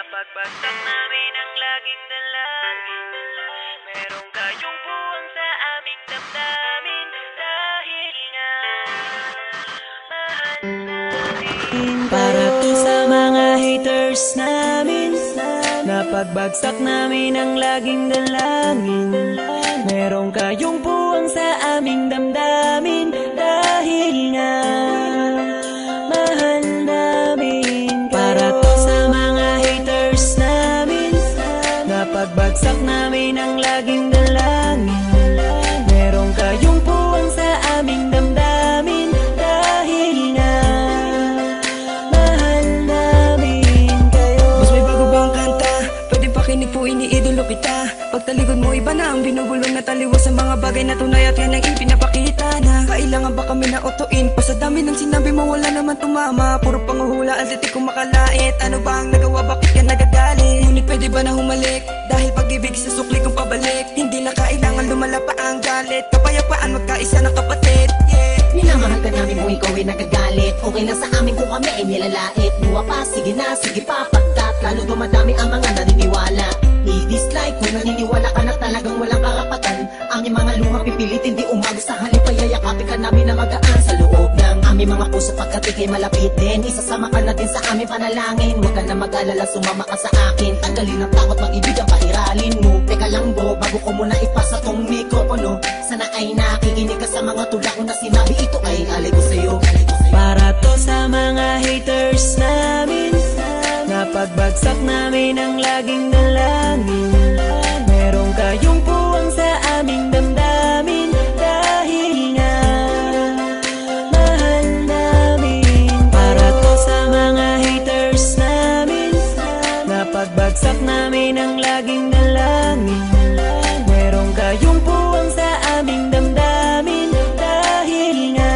Napagbagsak namin ang laging dalangin. Merong kayong buwang sa aming damdamin. Dahil nga mahal namin. Para to sa mga haters namin. Napagbagsak namin ang laging dalangin. Merong kayong buwang sa aming damdamin. Dahil nga mahal namin. Para to sa mga haters namin. Napagbagsak namin ang laging dalangin. Merong kayong buwang sa aming damdamin. Dahil nga mahal namin kayo. Mas may bago bang kanta? Pwede pakinig po, iniidolo kita. Pagtalikod mo iba na ang binubulong na taliwas sa mga bagay na tunay at yan ang ipinapakita na kailangan ba kami na otoin? Pa sa dami ng sinabi mo wala naman tumama. Puro panguhula ang titik kong makalait. Ano ba ang nagawa, bakit ka nagagalit? Ngunit pwede ba na humalik? Dahil pag-ibig sa sukli kong pabalik. Hindi na kailangan lumala pa ang galit. Kapayapaan magkaisa ng kapatid, yeah. Minamahal ka namin kung ikaw ay nagagalit. Okay lang sa amin kung kami ay nilalait. Luwa pa, sige na, sige pa, pagkat lalo dumadami ang mga naniniwala. I-dislike kung naniniwala ka na talagang walang karapatan. Ang iyong mga luha pipilitin di umago sa halip ay yakapin ka namin na magaan sa loob ng aming mga puso pagkat ikay malapit din. Isasama ka na din sa aming panalangin. Huwag ka na mag-alala, sumama ka sa akin. Tanggalin ang takot, mag-ibig ang pairalin mo. Teka lang bro, bago ko muna ipasa tong mikropono. Sana ay nakikinig ka sa mga tula ko na sinabi. Ito ay alay ko sa'yo. Para to sa mga haters namin. Napagbagsak namin ang laging dalangin. Merong kayong puwang sa aming damdamin. Dahil nga mahal namin. Para to sa mga haters namin. Napagbagsak namin ang laging dalangin. Merong kayong puwang sa aming damdamin. Dahil nga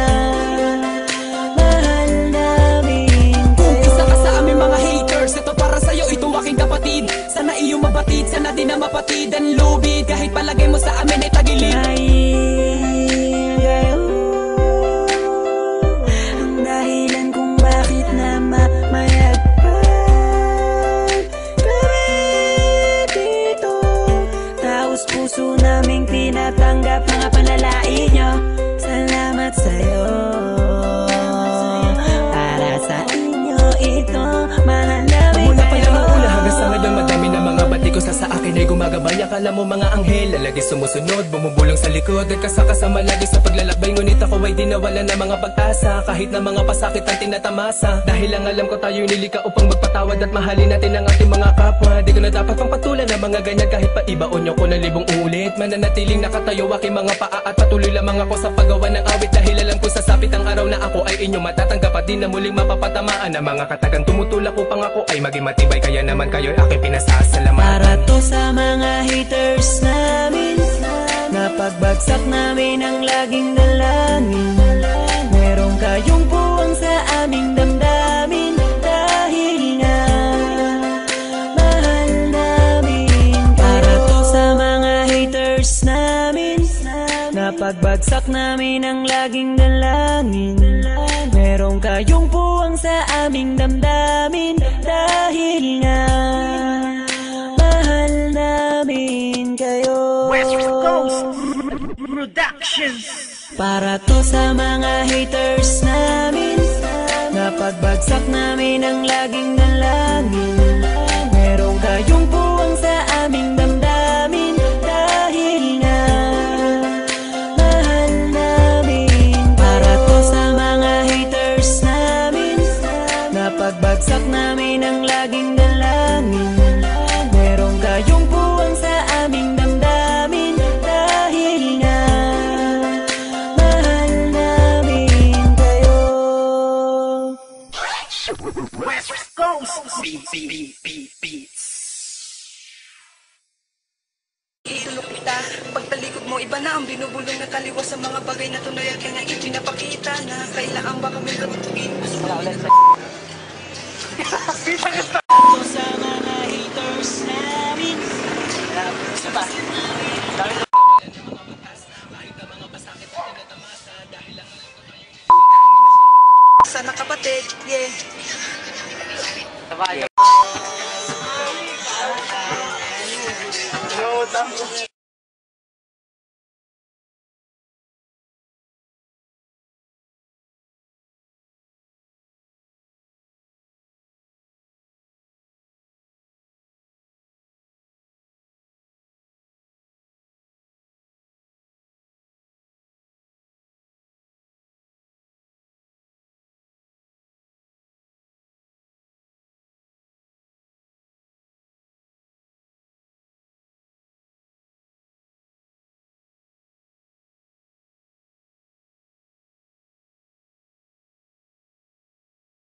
mahal namin Kung isa ka sa aming mga haters, ito para sa'yo, ito aking kapatid. Sana iyong mabatid, sana din na mapatid ang lubid. Kahit palagay mo sa amin ay tagilid. Ang dahilan kung bakit na mamayagpag kami dito. Taos puso naming tinatanggap mga panalait nyo. Salamat sa'yo. Para sa inyo ito, mahal namin Mula pa lang ang kayo. una hanggang sa ngayon, madami na mga bati ko sa akin ay gumagabay. Akala mo mga anghel, lagi sumusunod, bumubulong sa likod. Nagkasakasama lagi sa paglalakbay, ngunit ako ay di nawala na mga pag-asa. Kahit na mga pasakit ang tinatamasa. Dahil lang alam ko tayo'y nilika upang magpatawad at mahalin natin ang ating mga kapwa. Di ko na dapat pang patulan ng mga ganyan kahit pa ibaon nyo ko na libong ulit. Mananatiling nakatayo aking mga paa at patuloy lamang ako sa paggawa ng awit. Dahil alam ko sasapit ang araw na ako ay inyo matatanggap at di na muling mapapatamaan ng mga katagang tumutulak upang ako ay maging matibay. Kaya naman kayo'y aking pinasasalamatan. Para to sa mga haters namin. Napagbagsak namin ang laging dalangin. Merong kayong puwang sa aming damdamin. Dahil nga mahal namin. Para to sa mga haters namin. Napagbagsak namin ang laging dalangin. Merong kayong puwang sa aming damdamin. Dahil nga mahal namin kayo. West Coast Productions. Para to sa mga haters namin. Napagbagsak namin ang laging dalangin. Merong kayong puwang sa aming damdamin. Dahil nga mahal namin. Para to sa mga haters namin. Napagbagsak namin ang laging dalangin. Merong kayong puwang sa aming damdamin. Dahil nga mahal namin kayo. West Coast Beats. Idolo kita, pagtalikod mo iba na ang binubulong na taliwas sa mga bagay na tunay at yan ang ipinapakita na kailangan ba kami katugin. To sa mga haters namin. Sana kapatid, yeah.